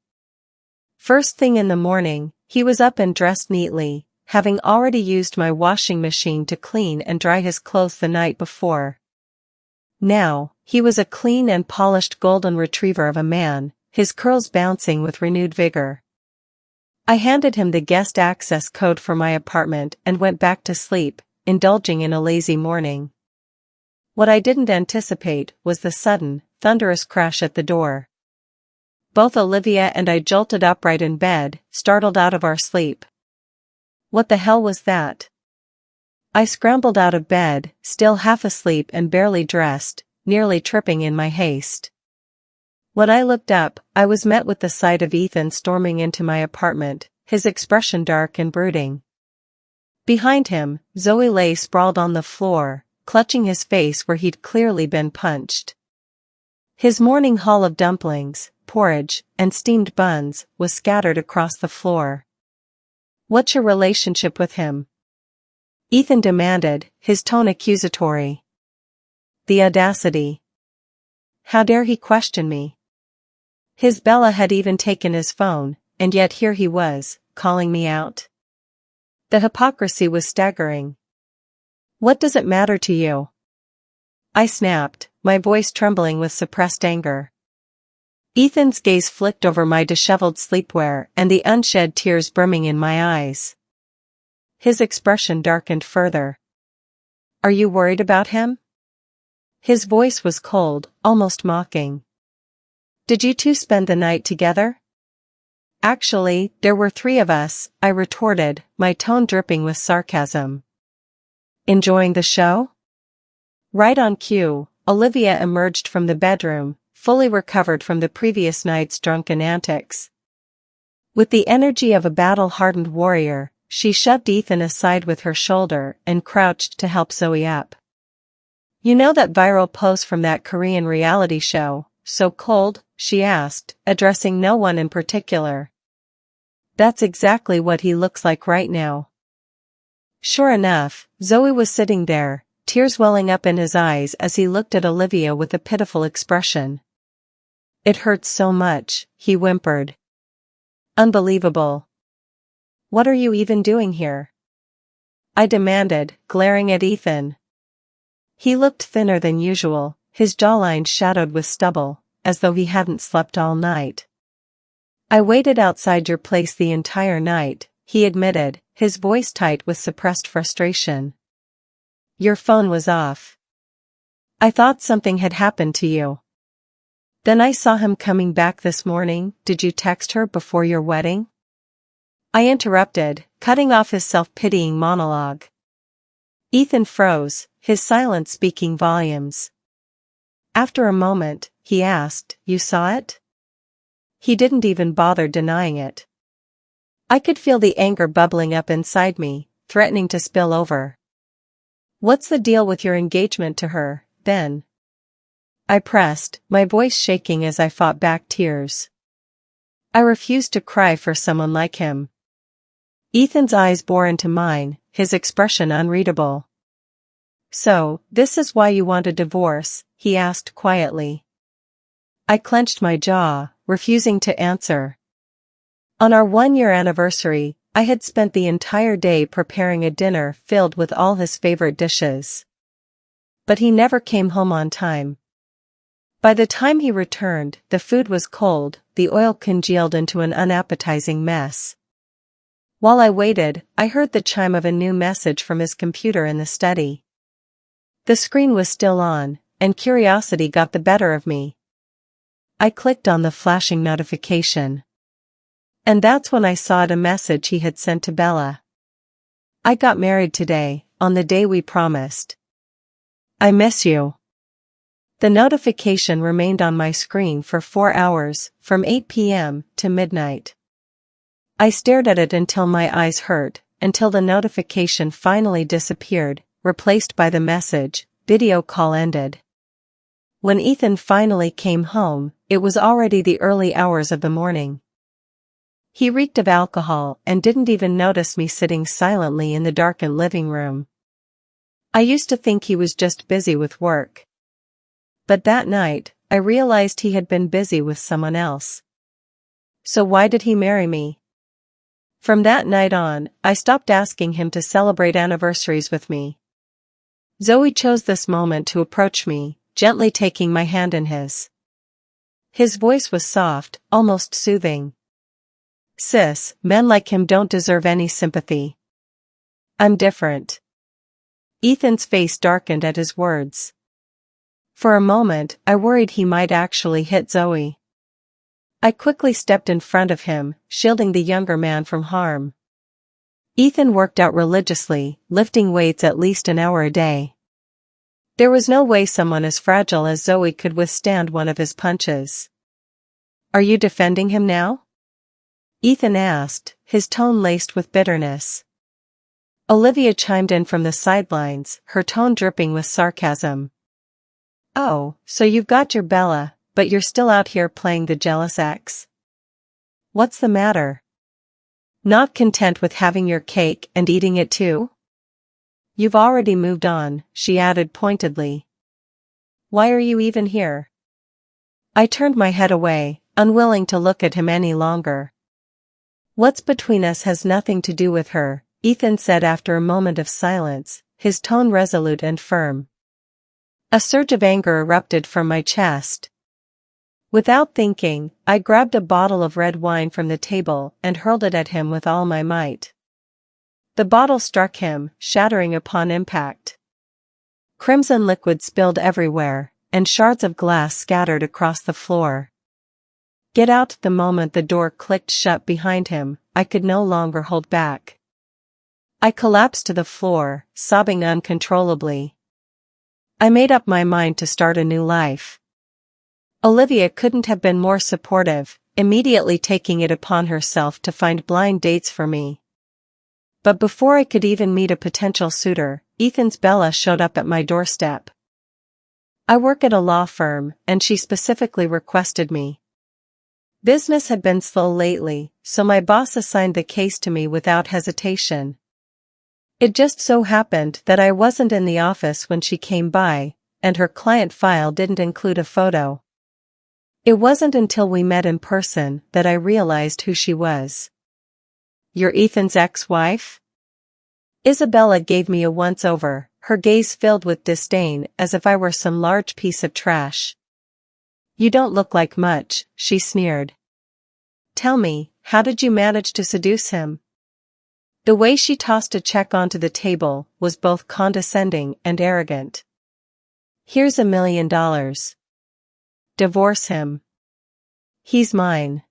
Speaker 1: First thing in the morning, he was up and dressed neatly, having already used my washing machine to clean and dry his clothes the night before. Now, he was a clean and polished golden retriever of a man, his curls bouncing with renewed vigor. I handed him the guest access code for my apartment and went back to sleep, indulging in a lazy morning. What I didn't anticipate was the sudden, thunderous crash at the door. Both Olivia and I jolted upright in bed, startled out of our sleep. What the hell was that? I scrambled out of bed, still half asleep and barely dressed, nearly tripping in my haste. When I looked up, I was met with the sight of Ethan storming into my apartment, his expression dark and brooding. Behind him, Zoe lay sprawled on the floor, clutching his face where he'd clearly been punched. His morning haul of dumplings, porridge, and steamed buns was scattered across the floor. "What's your relationship with him?" Ethan demanded, his tone accusatory. The audacity. How dare he question me? His Bella had even taken his phone, and yet here he was, calling me out. The hypocrisy was staggering. "What does it matter to you?" I snapped, my voice trembling with suppressed anger. Ethan's gaze flicked over my disheveled sleepwear and the unshed tears brimming in my eyes. His expression darkened further. "Are you worried about him?" His voice was cold, almost mocking. "Did you two spend the night together?" "Actually, there were 3 of us," I retorted, my tone dripping with sarcasm. "Enjoying the show?" Right on cue, Olivia emerged from the bedroom, fully recovered from the previous night's drunken antics. With the energy of a battle-hardened warrior, she shoved Ethan aside with her shoulder and crouched to help Zoe up. "You know that viral post from that Korean reality show, So Cold?" she asked, addressing no one in particular. "That's exactly what he looks like right now." Sure enough, Zoe was sitting there, tears welling up in his eyes as he looked at Olivia with a pitiful expression. "It hurts so much," he whimpered. "Unbelievable. What are you even doing here?" I demanded, glaring at Ethan. He looked thinner than usual, his jawline shadowed with stubble, as though he hadn't slept all night. "I waited outside your place the entire night," he admitted, his voice tight with suppressed frustration. "Your phone was off. I thought something had happened to you. Then I saw him coming back this morning. Did you text her before your wedding?" I interrupted, cutting off his self-pitying monologue. Ethan froze, his silence speaking volumes. After a moment, he asked, "You saw it?" He didn't even bother denying it. I could feel the anger bubbling up inside me, threatening to spill over. "What's the deal with your engagement to her, then?" I pressed, my voice shaking as I fought back tears. I refused to cry for someone like him. Ethan's eyes bore into mine, his expression unreadable. "So, this is why you want a divorce?" he asked quietly. I clenched my jaw, refusing to answer. On our 1-year anniversary, I had spent the entire day preparing a dinner filled with all his favorite dishes. But he never came home on time. By the time he returned, the food was cold, the oil congealed into an unappetizing mess. While I waited, I heard the chime of a new message from his computer in the study. The screen was still on, and curiosity got the better of me. I clicked on the flashing notification. And that's when I saw a message he had sent to Bella. "I got married today, on the day we promised. I miss you." The notification remained on my screen for 4 hours, from 8 p.m. to midnight. I stared at it until my eyes hurt, until the notification finally disappeared, replaced by the message, "Video call ended." When Ethan finally came home, it was already the early hours of the morning. He reeked of alcohol and didn't even notice me sitting silently in the darkened living room. I used to think he was just busy with work. But that night, I realized he had been busy with someone else. So why did he marry me? From that night on, I stopped asking him to celebrate anniversaries with me. Zoe chose this moment to approach me, gently taking my hand in his. His voice was soft, almost soothing. Sis, men like him don't deserve any sympathy. I'm different. Ethan's face darkened at his words. For a moment, I worried he might actually hit Zoe. I quickly stepped in front of him, shielding the younger man from harm. Ethan worked out religiously, lifting weights at least an hour a day. There was no way someone as fragile as Zoe could withstand one of his punches. Are you defending him now? Ethan asked, his tone laced with bitterness. Olivia chimed in from the sidelines, her tone dripping with sarcasm. Oh, so you've got your Bella, but you're still out here playing the jealous ex? What's the matter? Not content with having your cake and eating it too? You've already moved on, she added pointedly. Why are you even here? I turned my head away, unwilling to look at him any longer. What's between us has nothing to do with her, Ethan said after a moment of silence, his tone resolute and firm. A surge of anger erupted from my chest. Without thinking, I grabbed a bottle of red wine from the table and hurled it at him with all my might. The bottle struck him, shattering upon impact. Crimson liquid spilled everywhere, and shards of glass scattered across the floor. Get out! The moment the door clicked shut behind him, I could no longer hold back. I collapsed to the floor, sobbing uncontrollably. I made up my mind to start a new life. Olivia couldn't have been more supportive, immediately taking it upon herself to find blind dates for me. But before I could even meet a potential suitor, Ethan's Bella showed up at my doorstep. I work at a law firm, and she specifically requested me. Business had been slow lately, so my boss assigned the case to me without hesitation. It just so happened that I wasn't in the office when she came by, and her client file didn't include a photo. It wasn't until we met in person that I realized who she was. You're Ethan's ex-wife? Isabella gave me a once-over, her gaze filled with disdain as if I were some large piece of trash. You don't look like much, she sneered. Tell me, how did you manage to seduce him? The way she tossed a check onto the table was both condescending and arrogant. Here's $1 million. Divorce him. He's mine.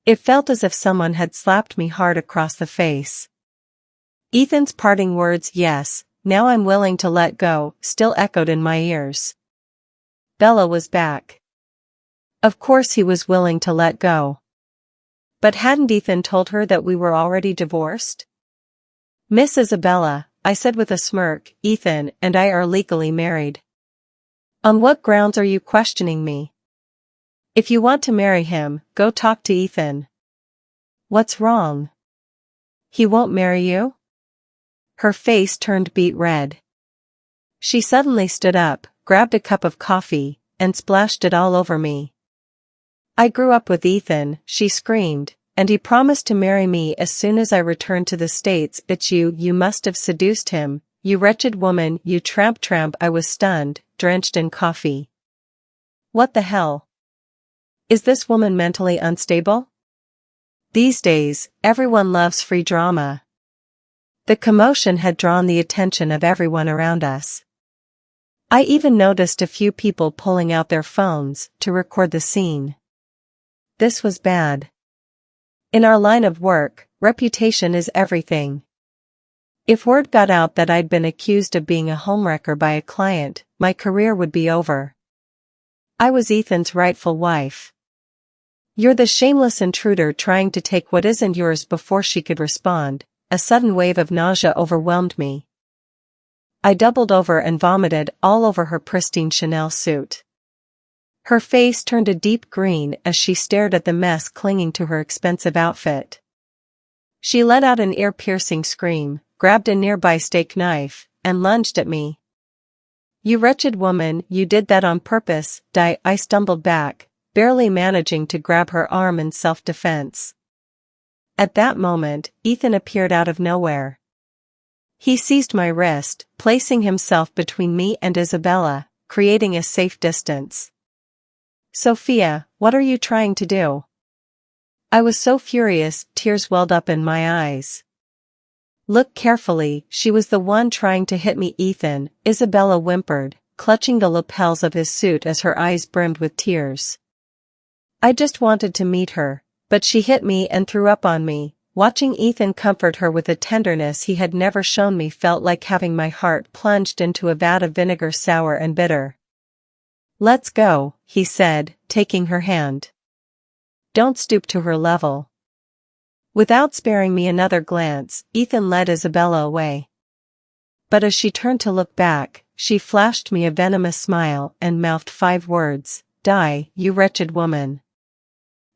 Speaker 1: It felt as if someone had slapped me hard across the face. Ethan's parting words, yes, now I'm willing to let go, still echoed in my ears. Bella was back. Of course he was willing to let go. But hadn't Ethan told her that we were already divorced? Miss Isabella, I said with a smirk, Ethan and I are legally married. On what grounds are you questioning me? If you want to marry him, go talk to Ethan. What's wrong? He won't marry you? Her face turned beet red. She suddenly stood up, grabbed a cup of coffee, and splashed it all over me. I grew up with Ethan, she screamed, and he promised to marry me as soon as I returned to the States. But you must have seduced him, you wretched woman, you tramp. I was stunned, drenched in coffee. What the hell? Is this woman mentally unstable? These days, everyone loves free drama. The commotion had drawn the attention of everyone around us. I even noticed a few people pulling out their phones to record the scene. This was bad. In our line of work, reputation is everything. If word got out that I'd been accused of being a homewrecker by a client, my career would be over. I was Ethan's rightful wife. You're the shameless intruder trying to take what isn't yours. Before she could respond, a sudden wave of nausea overwhelmed me. I doubled over and vomited all over her pristine Chanel suit. Her face turned a deep green as she stared at the mess clinging to her expensive outfit. She let out an ear-piercing scream, grabbed a nearby steak knife, and lunged at me. You wretched woman, you did that on purpose. I stumbled back, barely managing to grab her arm in self-defense. At that moment, Ethan appeared out of nowhere. He seized my wrist, placing himself between me and Isabella, creating a safe distance. Sophia, what are you trying to do? I was so furious, tears welled up in my eyes. Look carefully, she was the one trying to hit me, Ethan, Isabella whimpered, clutching the lapels of his suit as her eyes brimmed with tears. I just wanted to meet her, but she hit me and threw up on me. Watching Ethan comfort her with a tenderness he had never shown me felt like having my heart plunged into a vat of vinegar, sour and bitter. Let's go, he said, taking her hand. Don't stoop to her level. Without sparing me another glance, Ethan led Isabella away. But as she turned to look back, she flashed me a venomous smile and mouthed 5 words, "Die, you wretched woman."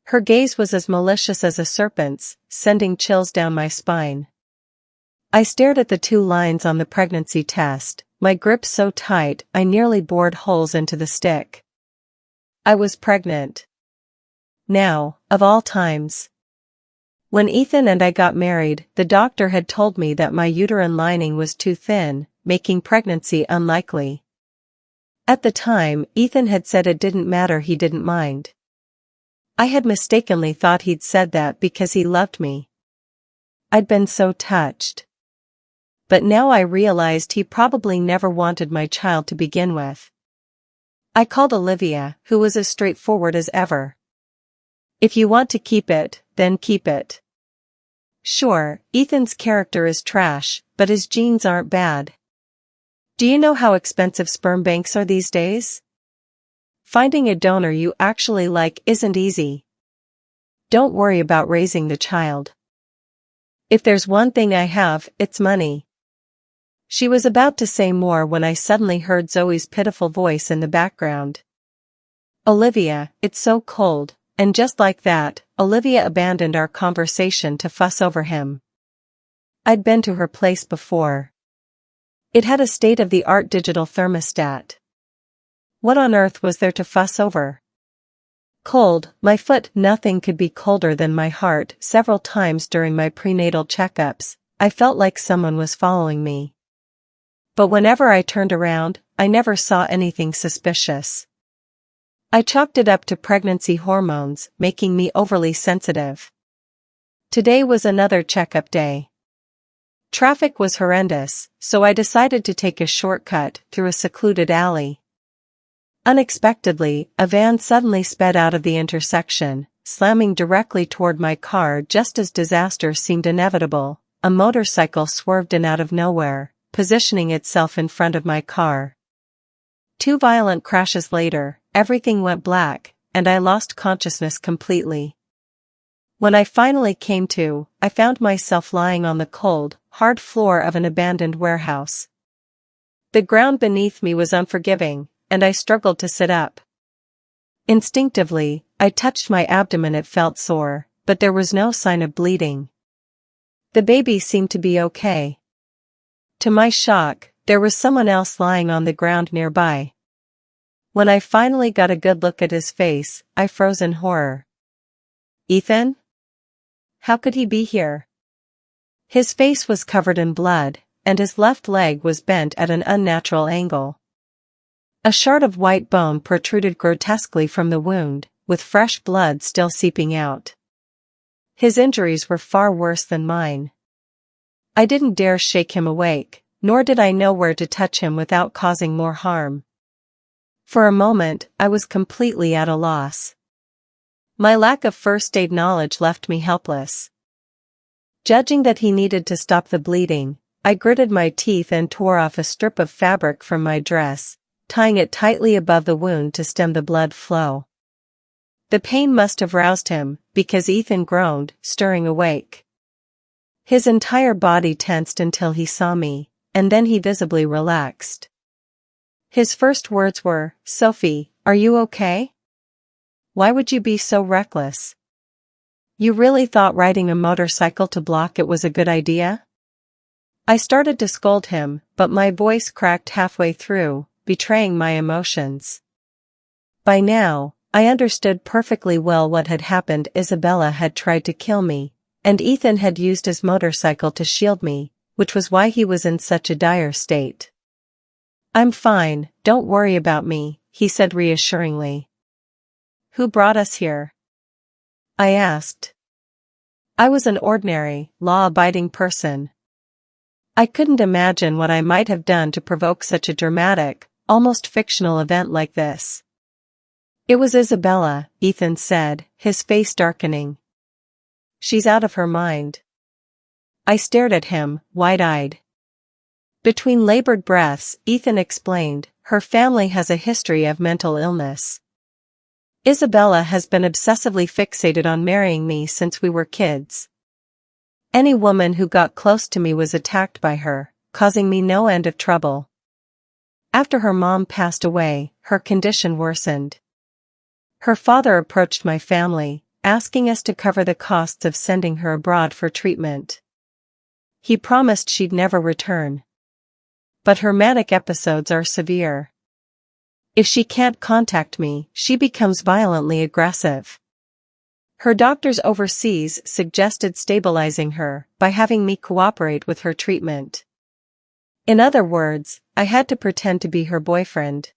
Speaker 1: Her gaze was as malicious as a serpent's, sending chills down my spine. I stared at the 2 lines on the pregnancy test, my grip so tight I nearly bored holes into the stick. I was pregnant. Now, of all times. When Ethan and I got married, the doctor had told me that my uterine lining was too thin, making pregnancy unlikely. At the time, Ethan had said it didn't matter, he didn't mind. I had mistakenly thought he'd said that because he loved me. I'd been so touched. But now I realized he probably never wanted my child to begin with. I called Olivia, who was as straightforward as ever. If you want to keep it, then keep it. Sure, Ethan's character is trash, but his genes aren't bad. Do you know how expensive sperm banks are these days? Finding a donor you actually like isn't easy. Don't worry about raising the child. If there's one thing I have, it's money. She was about to say more when I suddenly heard Zoe's pitiful voice in the background. Olivia, it's so cold. And just like that, Olivia abandoned our conversation to fuss over him. I'd been to her place before. It had a state-of-the-art digital thermostat. What on earth was there to fuss over? Cold, my foot, nothing could be colder than my heart. Several times during my prenatal checkups, I felt like someone was following me. But whenever I turned around, I never saw anything suspicious. I chalked it up to pregnancy hormones, making me overly sensitive. Today was another checkup day. Traffic was horrendous, so I decided to take a shortcut through a secluded alley. Unexpectedly, a van suddenly sped out of the intersection, slamming directly toward my car just as disaster seemed inevitable. A motorcycle swerved in out of nowhere, positioning itself in front of my car. 2 violent crashes later, everything went black, and I lost consciousness completely. When I finally came to, I found myself lying on the cold, hard floor of an abandoned warehouse. The ground beneath me was unforgiving, and I struggled to sit up. Instinctively, I touched my abdomen. It felt sore, but there was no sign of bleeding. The baby seemed to be okay. To my shock, there was someone else lying on the ground nearby. When I finally got a good look at his face, I froze in horror. Ethan? How could he be here? His face was covered in blood, and his left leg was bent at an unnatural angle. A shard of white bone protruded grotesquely from the wound, with fresh blood still seeping out. His injuries were far worse than mine. I didn't dare shake him awake, nor did I know where to touch him without causing more harm. For a moment, I was completely at a loss. My lack of first aid knowledge left me helpless. Judging that he needed to stop the bleeding, I gritted my teeth and tore off a strip of fabric from my dress, tying it tightly above the wound to stem the blood flow. The pain must have roused him, because Ethan groaned, stirring awake. His entire body tensed until he saw me, and then he visibly relaxed. His first words were, "Sophie, are you okay? Why would you be so reckless? You really thought riding a motorcycle to block it was a good idea?" I started to scold him, but my voice cracked halfway through, betraying my emotions. By now, I understood perfectly well what had happened. Isabella had tried to kill me, and Ethan had used his motorcycle to shield me, which was why he was in such a dire state. "I'm fine, don't worry about me," he said reassuringly. "Who brought us here?" I asked. I was an ordinary, law-abiding person. I couldn't imagine what I might have done to provoke such a dramatic, almost fictional event like this. It was Isabella, Ethan said, his face darkening. She's out of her mind. I stared at him, wide-eyed. Between labored breaths, Ethan explained, her family has a history of mental illness. Isabella has been obsessively fixated on marrying me since we were kids. Any woman who got close to me was attacked by her, causing me no end of trouble. After her mom passed away, her condition worsened. Her father approached my family, asking us to cover the costs of sending her abroad for treatment. He promised she'd never return. But her manic episodes are severe. If she can't contact me, she becomes violently aggressive. Her doctors overseas suggested stabilizing her by having me cooperate with her treatment. In other words, I had to pretend to be her boyfriend.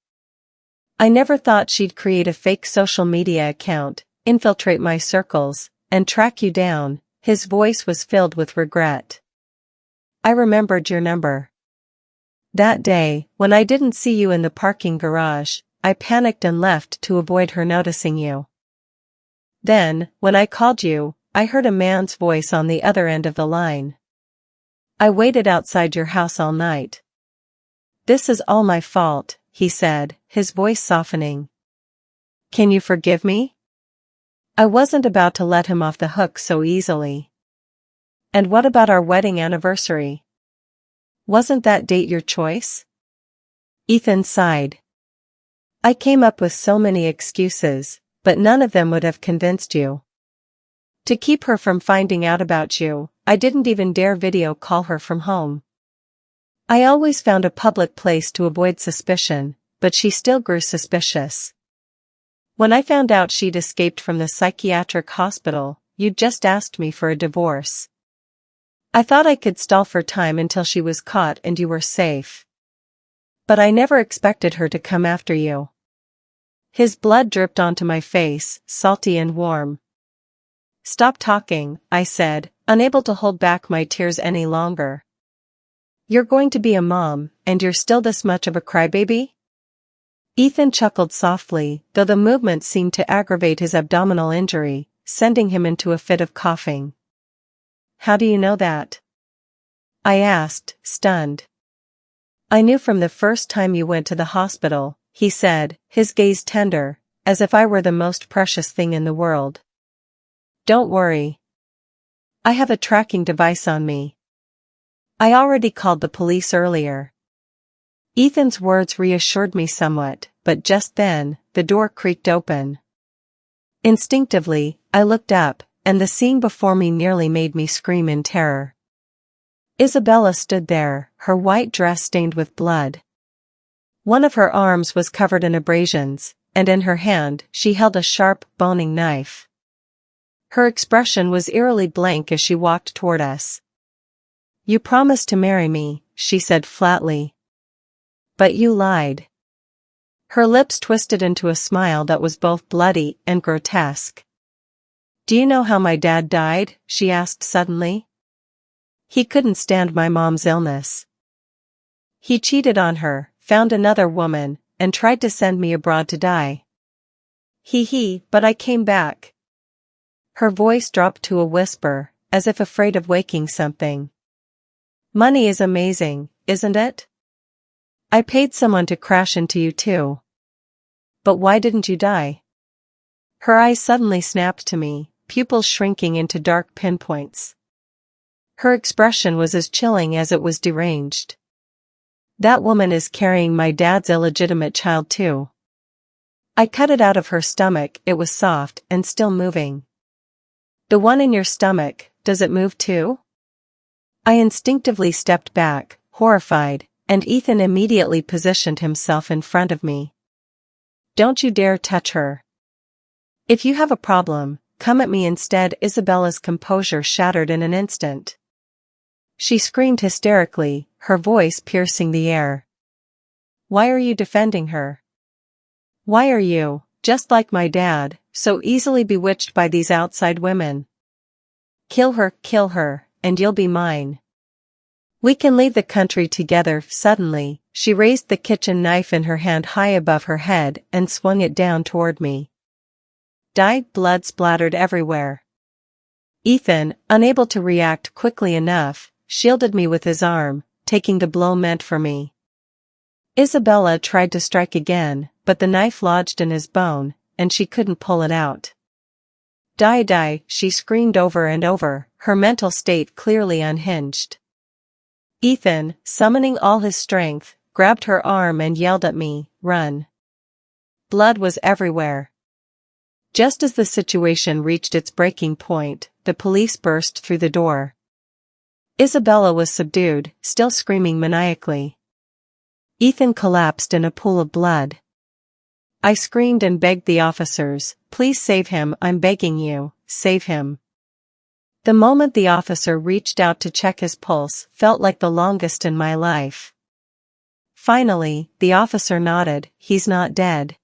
Speaker 1: I never thought she'd create a fake social media account, infiltrate my circles, and track you down. His voice was filled with regret. I remembered your number. That day, when I didn't see you in the parking garage, I panicked and left to avoid her noticing you. Then, when I called you, I heard a man's voice on the other end of the line. I waited outside your house all night. This is all my fault, he said, his voice softening. Can you forgive me? I wasn't about to let him off the hook so easily. And what about our wedding anniversary? Wasn't that date your choice? Ethan sighed. I came up with so many excuses, but none of them would have convinced you. To keep her from finding out about you, I didn't even dare video call her from home. I always found a public place to avoid suspicion, but she still grew suspicious. When I found out she'd escaped from the psychiatric hospital, you'd just asked me for a divorce. I thought I could stall for time until she was caught and you were safe. But I never expected her to come after you. His blood dripped onto my face, salty and warm. Stop talking, I said, unable to hold back my tears any longer. You're going to be a mom, and you're still this much of a crybaby? Ethan chuckled softly, though the movement seemed to aggravate his abdominal injury, sending him into a fit of coughing. How do you know that? I asked, stunned. I knew from the first time you went to the hospital, he said, his gaze tender, as if I were the most precious thing in the world. Don't worry. I have a tracking device on me. I already called the police earlier. Ethan's words reassured me somewhat, but just then, the door creaked open. Instinctively, I looked up, and the scene before me nearly made me scream in terror. Isabella stood there, her white dress stained with blood. One of her arms was covered in abrasions, and in her hand she held a sharp, boning knife. Her expression was eerily blank as she walked toward us. You promised to marry me, she said flatly. But you lied. Her lips twisted into a smile that was both bloody and grotesque. Do you know how my dad died? She asked suddenly. He couldn't stand my mom's illness. He cheated on her, found another woman, and tried to send me abroad to die. But I came back. Her voice dropped to a whisper, as if afraid of waking something. Money is amazing, isn't it? I paid someone to crash into you too. But why didn't you die? Her eyes suddenly snapped to me, pupils shrinking into dark pinpoints. Her expression was as chilling as it was deranged. That woman is carrying my dad's illegitimate child too. I cut it out of her stomach. It was soft and still moving. The one in your stomach, does it move too? I instinctively stepped back, horrified, and Ethan immediately positioned himself in front of me. Don't you dare touch her. If you have a problem, come at me instead. Isabella's composure shattered in an instant. She screamed hysterically, her voice piercing the air. Why are you defending her? Why are you, just like my dad, so easily bewitched by these outside women? kill her, and you'll be mine. We can leave the country together." Suddenly, she raised the kitchen knife in her hand high above her head and swung it down toward me. Blood splattered everywhere. Ethan, unable to react quickly enough, shielded me with his arm, taking the blow meant for me. Isabella tried to strike again, but the knife lodged in his bone, and she couldn't pull it out. Die, she screamed over and over, her mental state clearly unhinged. Ethan, summoning all his strength, grabbed her arm and yelled at me, "Run." Blood was everywhere. Just as the situation reached its breaking point, the police burst through the door. Isabella was subdued, still screaming maniacally. Ethan collapsed in a pool of blood. I screamed and begged the officers, "Please save him, I'm begging you, save him." The moment the officer reached out to check his pulse felt like the longest in my life. Finally, the officer nodded, "He's not dead."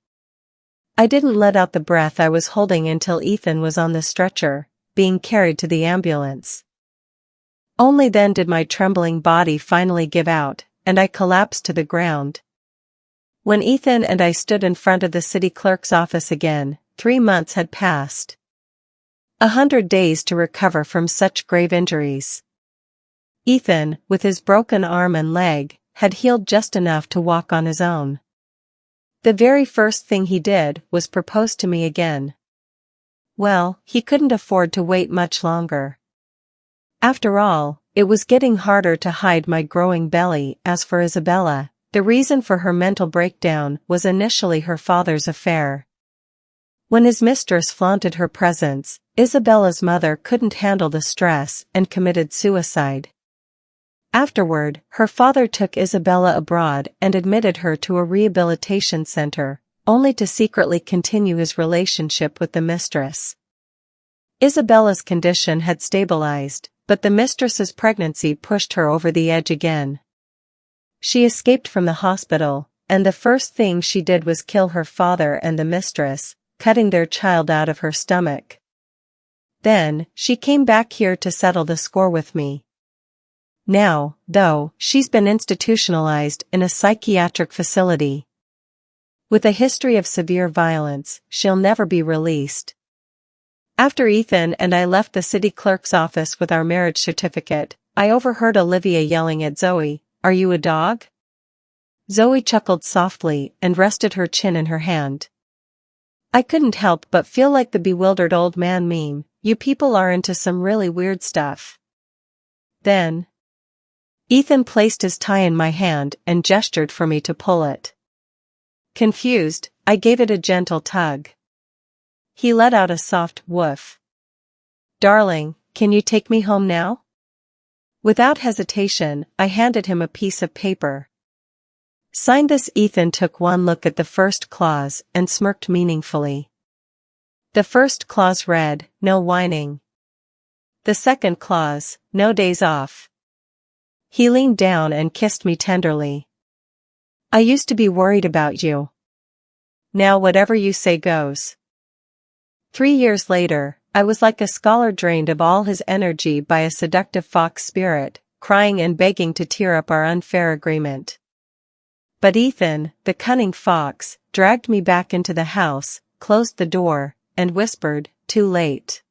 Speaker 1: I didn't let out the breath I was holding until Ethan was on the stretcher, being carried to the ambulance. Only then did my trembling body finally give out, and I collapsed to the ground. When Ethan and I stood in front of the city clerk's office again, 3 months had passed. 100 days to recover from such grave injuries. Ethan, with his broken arm and leg, had healed just enough to walk on his own. The very first thing he did was propose to me again. Well, he couldn't afford to wait much longer. After all, it was getting harder to hide my growing belly. As for Isabella, the reason for her mental breakdown was initially her father's affair. When his mistress flaunted her presence, Isabella's mother couldn't handle the stress and committed suicide. Afterward, her father took Isabella abroad and admitted her to a rehabilitation center, only to secretly continue his relationship with the mistress. Isabella's condition had stabilized, but the mistress's pregnancy pushed her over the edge again. She escaped from the hospital, and the first thing she did was kill her father and the mistress, cutting their child out of her stomach. Then, she came back here to settle the score with me. Now, though, she's been institutionalized in a psychiatric facility. With a history of severe violence, she'll never be released. After Ethan and I left the city clerk's office with our marriage certificate, I overheard Olivia yelling at Zoe, "Are you a dog?" Zoe chuckled softly and rested her chin in her hand. I couldn't help but feel like the bewildered old man meme, "You people are into some really weird stuff." Then, Ethan placed his tie in my hand and gestured for me to pull it. Confused, I gave it a gentle tug. He let out a soft woof. "Darling, can you take me home now?" Without hesitation, I handed him a piece of paper. Sign this. Ethan took one look at the first clause and smirked meaningfully. The first clause read, "No whining." The second clause, "No days off." He leaned down and kissed me tenderly. "I used to be worried about you. Now whatever you say goes." 3 years later, I was like a scholar drained of all his energy by a seductive fox spirit, crying and begging to tear up our unfair agreement. But Ethan, the cunning fox, dragged me back into the house, closed the door, and whispered, "Too late."